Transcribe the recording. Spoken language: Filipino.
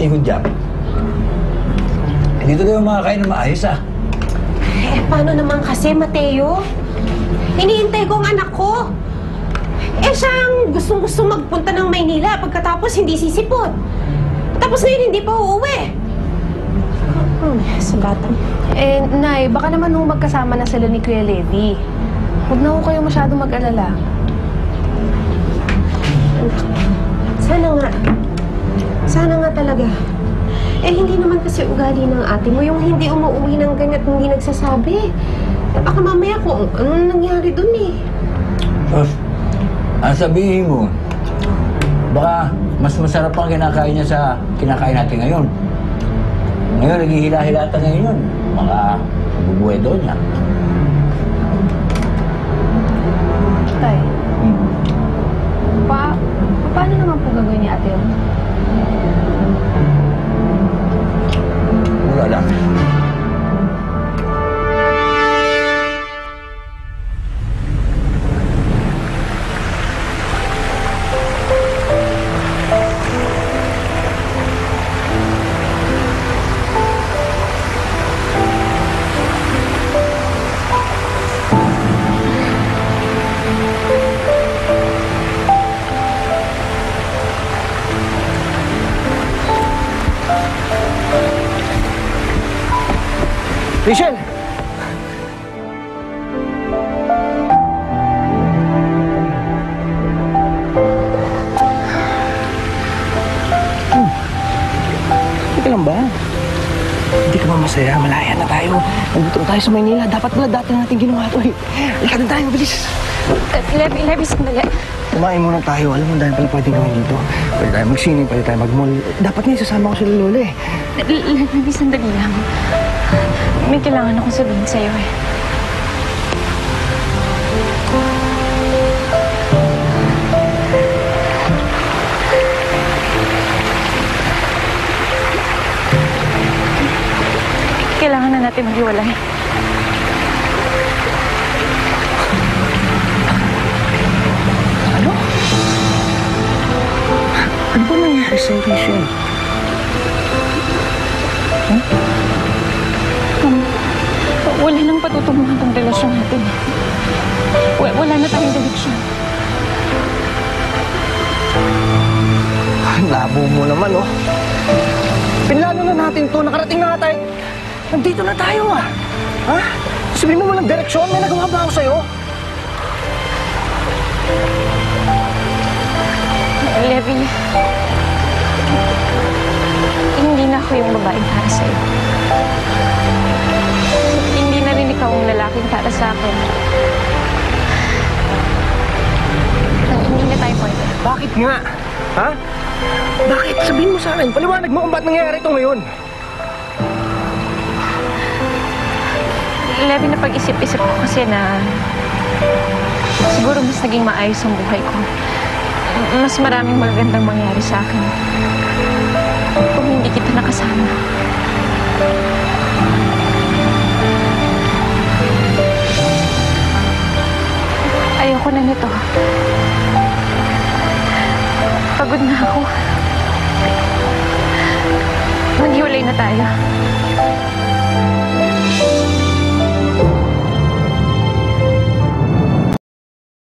ko dyan. Dito kayo makakain na maayos, ah. Eh, paano naman kasi, Mateo? Iniintay ko ang anak ko. Eh, siyang gustong-gusto magpunta ng Maynila pagkatapos hindi sisipot. Tapos ngayon hindi pa uuwi. Sa batang. Eh, Nay, baka naman nung magkasama na sila ni Kuya Levi. Huwag na ho kayo masyadong mag-alala. Sana nga. Sana nga talaga. Eh, hindi naman kasi ugali ng ate mo yung hindi umuwi ng ganyan at hindi nagsasabi. Eh, baka mamaya kung anong nangyari dun eh. Ang sabihin mo, baka mas masarap ang kinakain niya sa kinakain natin ngayon. Ngayon, naghihila-hilata ngayon yun. Baka bubuhay doon niya. Tay, paano naman po gagawin ni ate yun? Wala lang. Rachel! Hindi ka lang ba? Hindi ka ba masaya? Malaya na tayo. Nandito tayo sa Maynila. Dapat pala dati natin ginawa ito eh. Halika na tayo, bilis! Levi, sandali. Kumain muna tayo. Alam mo, dahil pala pwedeng gawin dito. Pwede tayo mag-swimming, pwede tayo mag-mall. Dapat nga isasama ko sila lola eh. Levi, sandali lang. May kailangan akong sabihin sa'yo eh. Kailangan na natin maghiwalay. Ano? Ano ba nangyari sa'yo, Rachel? Huh? Wala nang patutunguhan ang relasyon natin. Wala na tayong direksyon. Labo mo naman, oh. Pinlano na natin to. Nakarating na nga tayo. Nandito na tayo, ah. Ha? Sabihin mo walang direksyon. May nagawa ba ako sa'yo? Levi, hindi na ako yung babaeng para sa'yo. Hindi na rin ikaw ang lalaking para sa akin. Hindi na tayo pwede. Bakit nga? Ha? Bakit? Sabihin mo sa akin. Paliwanag mo kung ba't nangyayari ito ngayon. Levi, napag-isip-isip ko kasi na siguro mas naging maayos ang buhay ko. Mas maraming magandang mangyari sa akin kung hindi kita nakasama. Ayoko na nito. Pagod na ako. Maghiwalay na tayo.